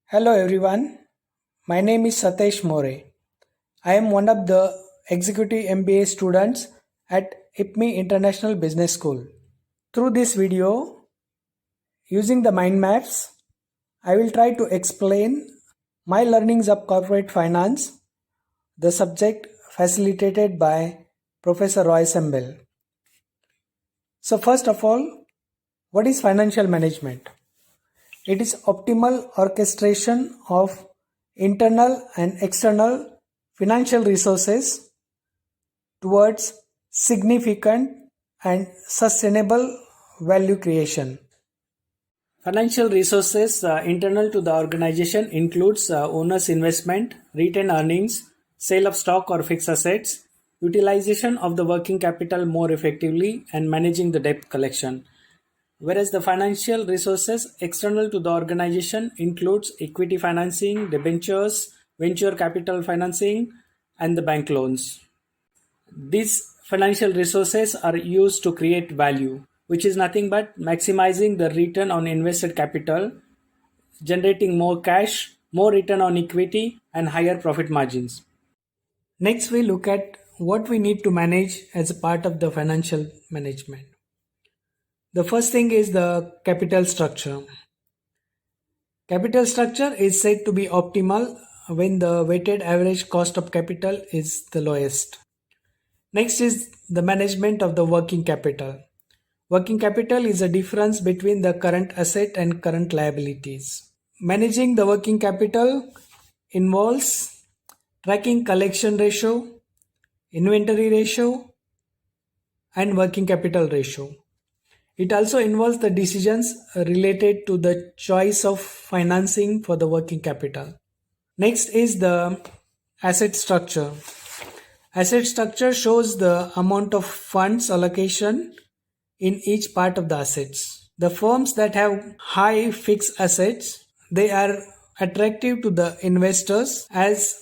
Hello everyone, my name is Satesh More. I am one of the Executive MBA students at IPMI International Business School. Through this video, using the mind maps, I will try to explain my learnings of corporate finance, the subject facilitated by Professor Roy Sembel. So first of all, what is financial management? It is optimal orchestration of internal and external financial resources towards significant and sustainable value creation. Financial resources internal to the organization includes owner's investment, retained earnings, sale of stock or fixed assets, utilization of the working capital more effectively, and managing the debt collection. Whereas the financial resources external to the organization includes equity financing, debentures, venture capital financing, and the bank loans. These financial resources are used to create value, which is nothing but maximizing the return on invested capital, generating more cash, more return on equity, and higher profit margins. Next, we look at what we need to manage as a part of the financial management. The first thing is the capital structure. Capital structure is said to be optimal when the weighted average cost of capital is the lowest. Next is the management of the working capital. Working capital is a difference between the current asset and current liabilities. Managing the working capital involves tracking collection ratio, inventory ratio, and working capital ratio. It also involves the decisions related to the choice of financing for the working capital. Next is the asset structure. Asset structure shows the amount of funds allocation in each part of the assets. The firms that have high fixed assets, they are attractive to the investors as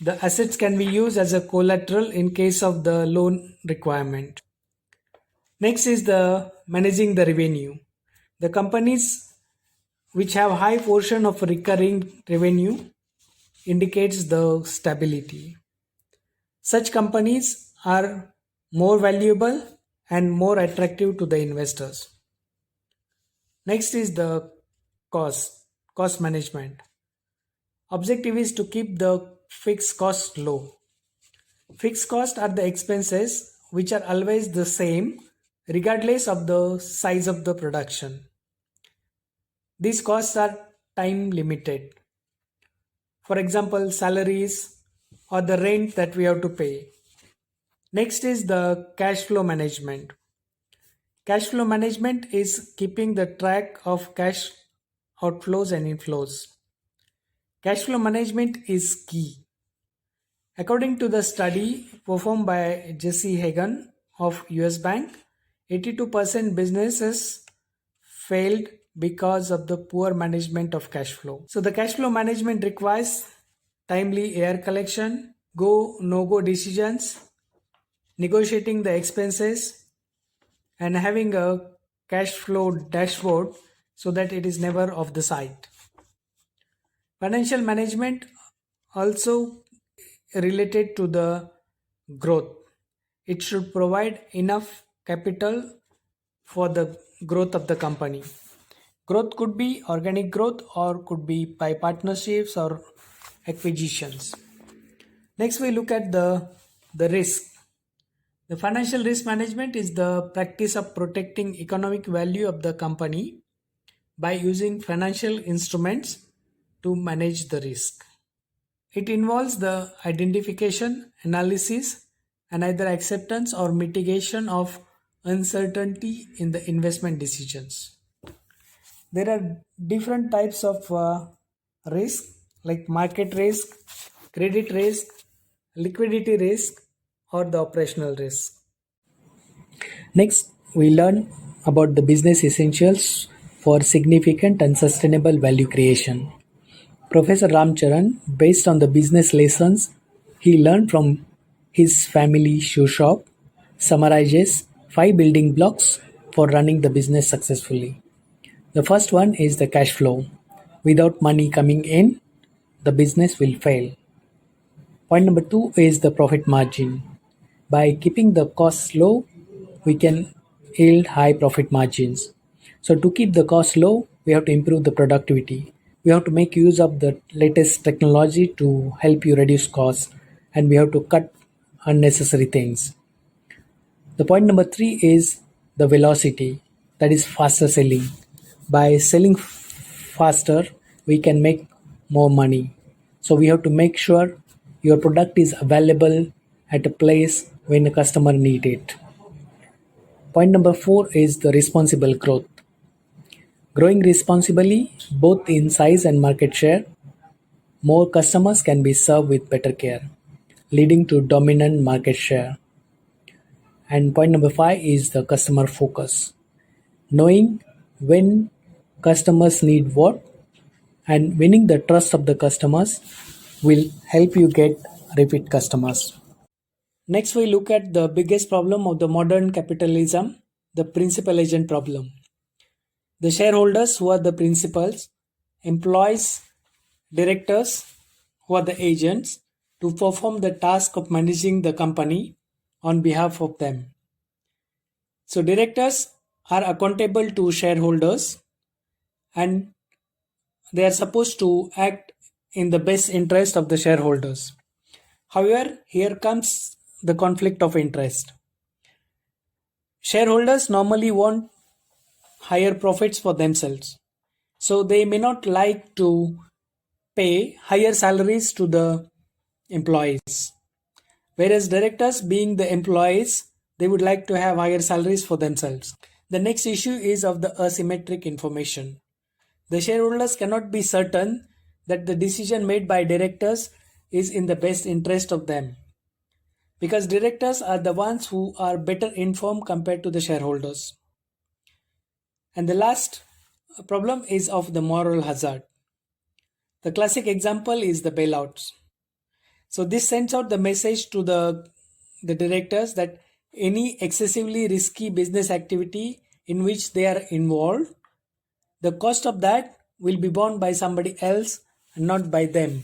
the assets can be used as a collateral in case of the loan requirement. Next is the managing the revenue. The companies which have high portion of recurring revenue indicates the stability. Such companies are more valuable and more attractive to the investors. Next is the cost management. Objective is to keep the fixed cost low. Fixed costs are the expenses which are always the same regardless of the size of the production. These costs are time limited. For example, salaries or the rent that we have to pay. Next is the cash flow management. Cash flow management is keeping the track of cash outflows and inflows. Cash flow management is key. According to the study performed by Jesse Hagan of US Bank, 82% businesses failed because of the poor management of cash flow. So the cash flow management requires timely AR collection, no-go decisions, negotiating the expenses, and having a cash flow dashboard so that it is never off the sight. Financial management also related to the growth. It should provide enough capital for the growth of the company. Growth could be organic growth or could be by partnerships or acquisitions. Next, we look at the risk. The financial risk management is the practice of protecting economic value of the company by using financial instruments to manage the risk. It involves the identification, analysis, and either acceptance or mitigation of uncertainty in the investment decisions. There are different types of risk like market risk, credit risk, liquidity risk, or the operational risk. Next, we learn about the business essentials for significant and sustainable value creation. Professor Ramcharan, based on the business lessons he learned from his family shoe shop, summarizes 5 building blocks for running the business successfully. The first one is the cash flow. Without money coming in, the business will fail. Point number two is the profit margin. By keeping the costs low, we can yield high profit margins. So, to keep the costs low, we have to improve the productivity. We have to make use of the latest technology to help you reduce costs, and we have to cut unnecessary things. The point number three is the velocity, that is faster selling. By selling faster, we can make more money. So we have to make sure your product is available at a place when the customer need it. Point number four is the responsible growth. Growing responsibly, both in size and market share, more customers can be served with better care, leading to dominant market share. And point number five is the customer focus. Knowing when customers need what and winning the trust of the customers will help you get repeat customers. Next, we look at the biggest problem of the modern capitalism, the principal agent problem. The shareholders, who are the principals, employees, directors, who are the agents, to perform the task of managing the company on behalf of them. So, directors are accountable to shareholders and they are supposed to act in the best interest of the shareholders. However, here comes the conflict of interest. Shareholders normally want higher profits for themselves, so they may not like to pay higher salaries to the employees. Whereas directors, being the employees, they would like to have higher salaries for themselves. The next issue is of the asymmetric information. The shareholders cannot be certain that the decision made by directors is in the best interest of them, because directors are the ones who are better informed compared to the shareholders. And the last problem is of the moral hazard. The classic example is the bailouts. So this sends out the message to the directors that any excessively risky business activity in which they are involved, the cost of that will be borne by somebody else and not by them.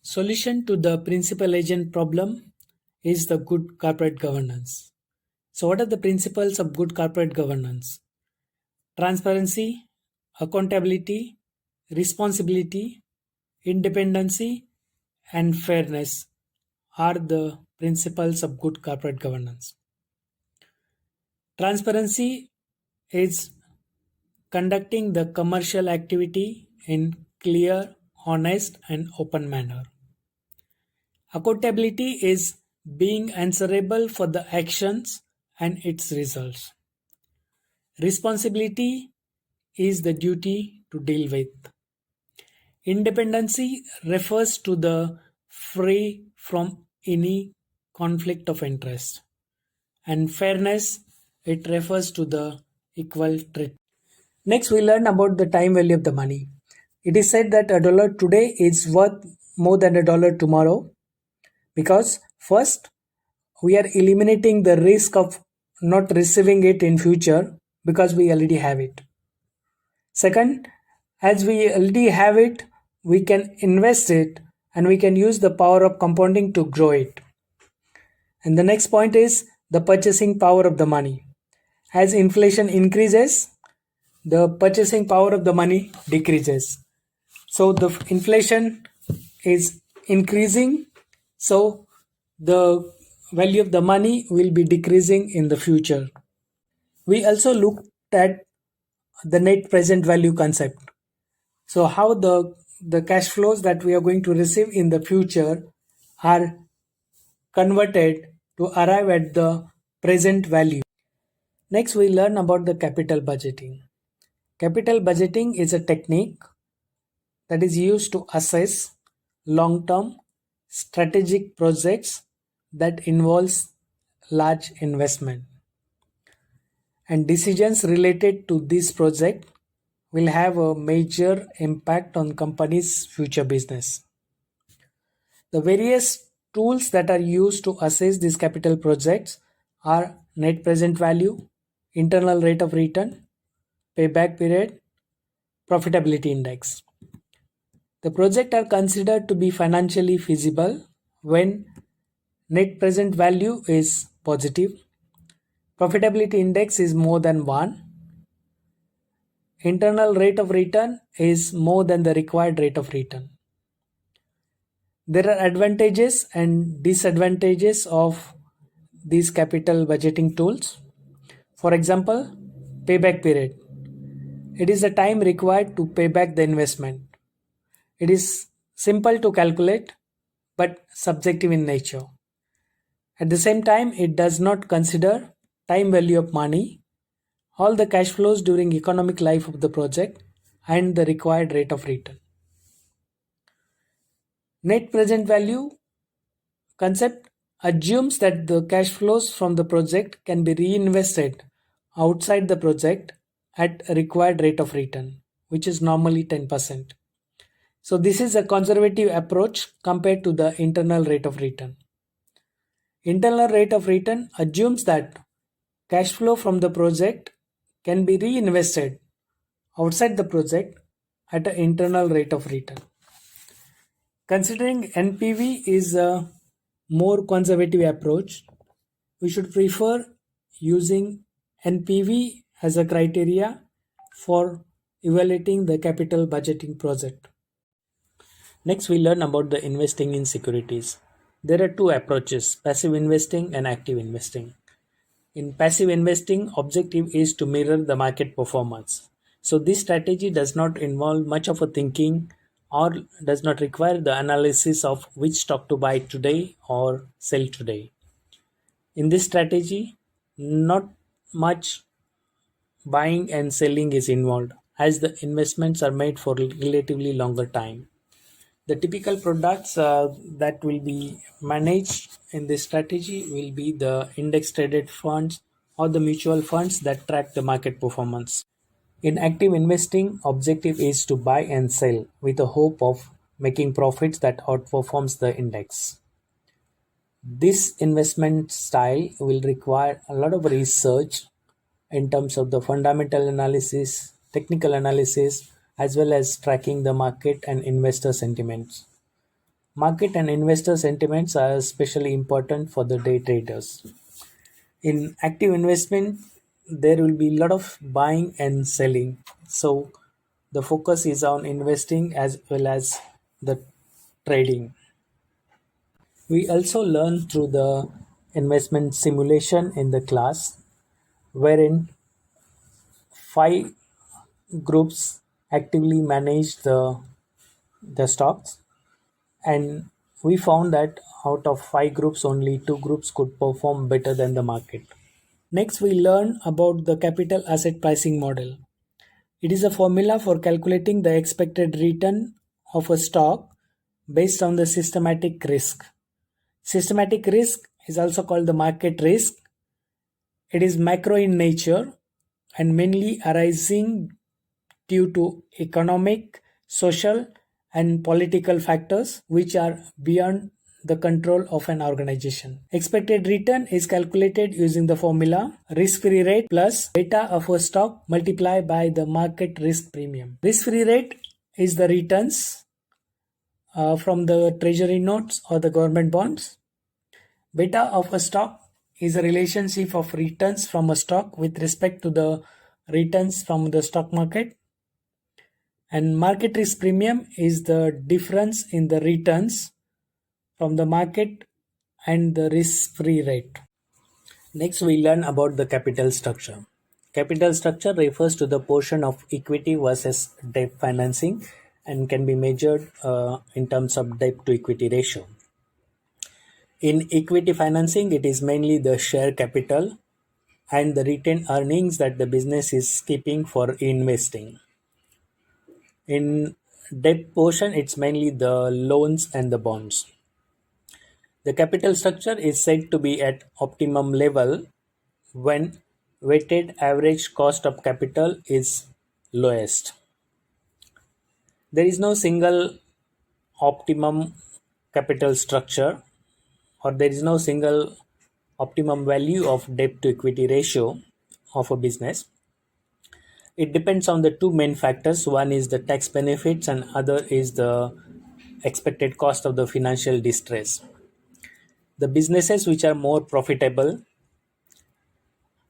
Solution to the principal agent problem is the good corporate governance. So what are the principles of good corporate governance? Transparency, accountability, responsibility, independency, and fairness are the principles of good corporate governance. Transparency is conducting the commercial activity in clear, honest, and open manner. Accountability is being answerable for the actions and its results. Responsibility is the duty to deal with. Independency refers to the free from any conflict of interest. And fairness, it refers to the equal treatment. Next, we learn about the time value of the money. It is said that a dollar today is worth more than a dollar tomorrow, because first, we are eliminating the risk of not receiving it in future because we already have it. Second, as we already have it, we can invest it and we can use the power of compounding to grow it. And the next point is the purchasing power of the money. As inflation increases, the purchasing power of the money decreases. So the inflation is increasing, so the value of the money will be decreasing in the future. We also looked at the net present value concept. So how the cash flows that we are going to receive in the future are converted to arrive at the present value. Next, we learn about the capital budgeting. Capital budgeting is a technique that is used to assess long-term strategic projects that involves large investment. And decisions related to this project will have a major impact on company's future business. The various tools that are used to assess these capital projects are net present value, internal rate of return, payback period, profitability index. The project are considered to be financially feasible when net present value is positive, profitability index is more than 1, internal rate of return is more than the required rate of return. There are advantages and disadvantages of these capital budgeting tools. For example, payback period. It is the time required to pay back the investment. It is simple to calculate but subjective in nature. At the same time, it does not consider time value of money, all the cash flows during economic life of the project, and the required rate of return. Net present value concept assumes that the cash flows from the project can be reinvested outside the project at a required rate of return, which is normally 10%. So this is a conservative approach compared to the internal rate of return. Internal rate of return assumes that cash flow from the project can be reinvested outside the project at an internal rate of return. Considering NPV is a more conservative approach, we should prefer using NPV as a criteria for evaluating the capital budgeting project. Next, we learn about the investing in securities. There are two approaches, passive investing and active investing. In passive investing, objective is to mirror the market performance. So this strategy does not involve much of a thinking or does not require the analysis of which stock to buy today or sell today. In this strategy, not much buying and selling is involved as the investments are made for relatively longer time. The typical products that will be managed in this strategy will be the index traded funds or the mutual funds that track the market performance. In active investing, objective is to buy and sell with the hope of making profits that outperforms the index. This investment style will require a lot of research in terms of the fundamental analysis, technical analysis, as well as tracking the market and investor sentiments. Market and investor sentiments are especially important for the day traders. In active investment, there will be a lot of buying and selling. So the focus is on investing as well as the trading. We also learn through the investment simulation in the class, wherein 5 groups actively manage the stocks, and we found that out of 5 groups only 2 groups could perform better than the market. Next, we learn about the capital asset pricing model. It is a formula for calculating the expected return of a stock based on the systematic risk. Systematic risk is also called the market risk. It is macro in nature and mainly arising due to economic, social, and political factors which are beyond the control of an organization. Expected return is calculated using the formula risk-free rate plus beta of a stock multiplied by the market risk premium. Risk-free rate is the returns from the treasury notes or the government bonds. Beta of a stock is a relationship of returns from a stock with respect to the returns from the stock market. And market risk premium is the difference in the returns from the market and the risk-free rate. Next, we learn about the capital structure. Capital structure refers to the portion of equity versus debt financing and can be measured in terms of debt to equity ratio. In equity financing, it is mainly the share capital and the retained earnings that the business is keeping for investing. In debt portion, it's mainly the loans and the bonds. The capital structure is said to be at optimum level when weighted average cost of capital is lowest. There is no single optimum capital structure, or there is no single optimum value of debt to equity ratio of a business. It depends on the two main factors. One is the tax benefits and other is the expected cost of the financial distress. The businesses which are more profitable,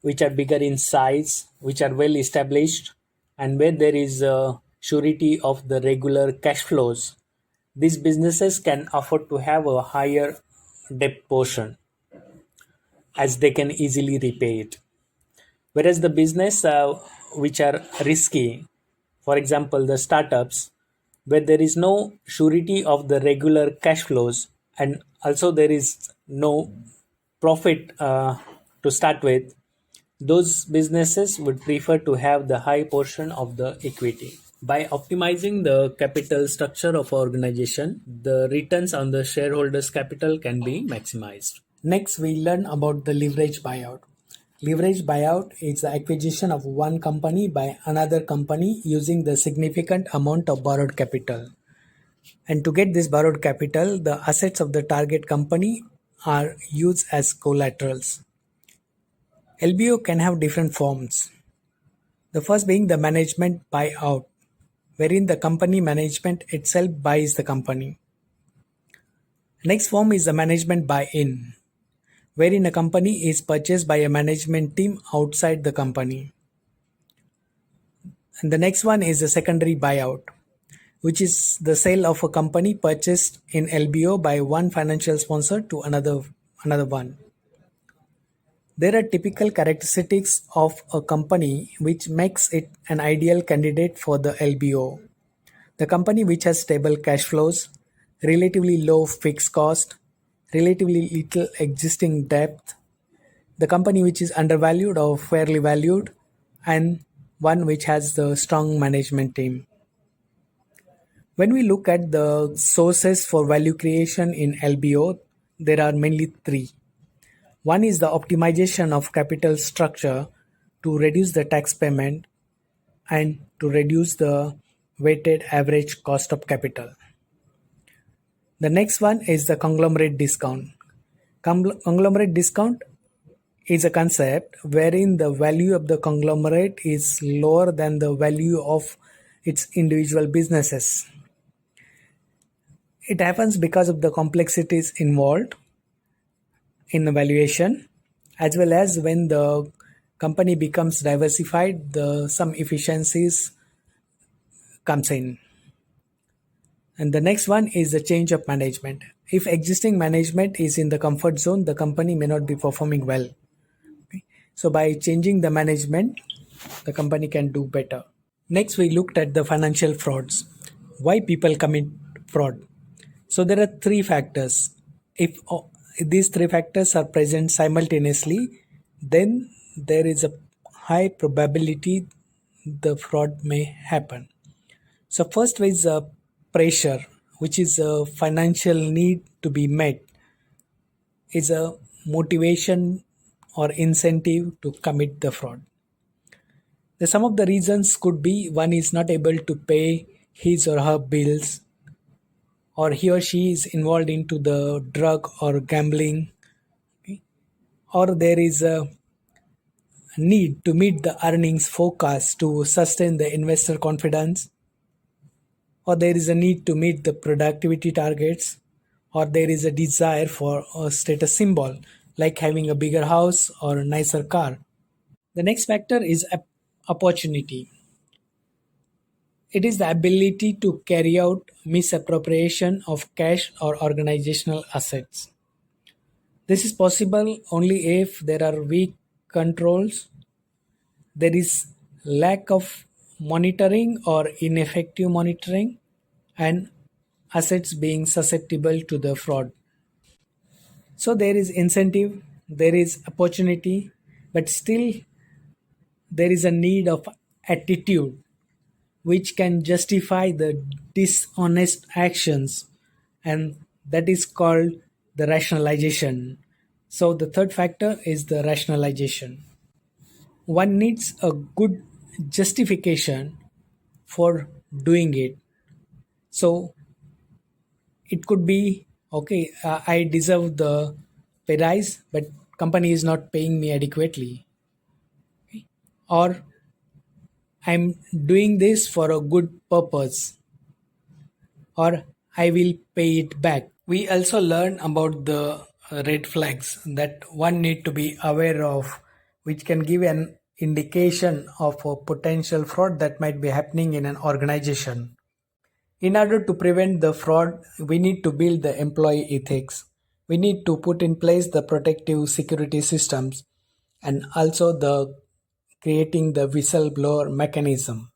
which are bigger in size, which are well established, and where there is a surety of the regular cash flows, these businesses can afford to have a higher debt portion as they can easily repay it. Whereas the business which are risky, for example, the startups, where there is no surety of the regular cash flows and also there is no profit to start with, those businesses would prefer to have the high portion of the equity. By optimizing the capital structure of organization, the returns on the shareholders' capital can be maximized. Next, we learn about the leverage buyout. Leverage buyout is the acquisition of one company by another company using the significant amount of borrowed capital. And to get this borrowed capital, the assets of the target company are used as collaterals. LBO can have different forms. The first being the management buyout, wherein the company management itself buys the company. Next form is the management buy-in, wherein a company is purchased by a management team outside the company. And the next one is the secondary buyout, which is the sale of a company purchased in LBO by one financial sponsor to another one. There are typical characteristics of a company which makes it an ideal candidate for the LBO. The company which has stable cash flows, relatively low fixed cost, relatively little existing debt, the company which is undervalued or fairly valued, and one which has the strong management team. When we look at the sources for value creation in LBO, there are mainly three. One is the optimization of capital structure to reduce the tax payment and to reduce the weighted average cost of capital. The next one is the conglomerate discount. Conglomerate discount is a concept wherein the value of the conglomerate is lower than the value of its individual businesses. It happens because of the complexities involved in the valuation, as well as when the company becomes diversified, the some efficiencies comes in. And the next one is the change of management. If existing management is in the comfort zone, the company may not be performing well. So by changing the management, the company can do better. Next, we looked at the financial frauds. Why people commit fraud? So there are three factors. If these three factors are present simultaneously, then there is a high probability the fraud may happen. So first is pressure, which is a financial need to be met, is a motivation or incentive to commit the fraud. Some of the reasons could be one is not able to pay his or her bills, or he or she is involved into the drug or gambling, okay? Or there is a need to meet the earnings forecast to sustain the investor confidence, or there is a need to meet the productivity targets, or there is a desire for a status symbol like having a bigger house or a nicer car. The next factor is opportunity. It is the ability to carry out misappropriation of cash or organizational assets. This is possible only if there are weak controls, there is lack of monitoring or ineffective monitoring, and assets being susceptible to the fraud. So there is incentive, there is opportunity, but still there is a need of attitude which can justify the dishonest actions, and that is called the rationalization. So the third factor is the rationalization. One needs a good justification for doing it. So it could be okay, I deserve the pay rise, but company is not paying me adequately. Or I'm doing this for a good purpose or I will pay it back. We also learn about the red flags that one need to be aware of, which can give an indication of a potential fraud that might be happening in an organization. In order to prevent the fraud, we need to build the employee ethics. We need to put in place the protective security systems and also the creating the whistleblower mechanism.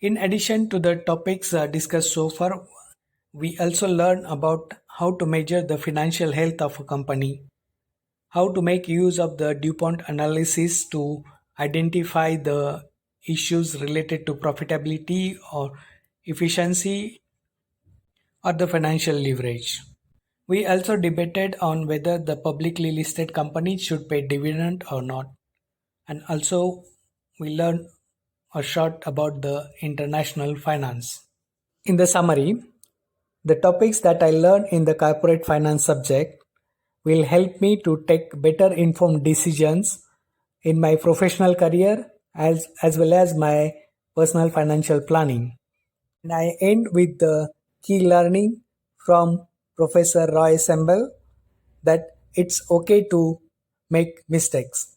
In addition to the topics discussed so far, we also learn about how to measure the financial health of a company, how to make use of the DuPont analysis to identify the issues related to profitability or efficiency or the financial leverage. We also debated on whether the publicly listed companies should pay dividend or not. And also we learned a short about the international finance. In the summary, the topics that I learned in the corporate finance subject will help me to take better informed decisions in my professional career as well as my personal financial planning. And I end with the key learning from Professor Roy Sembel that it's okay to make mistakes.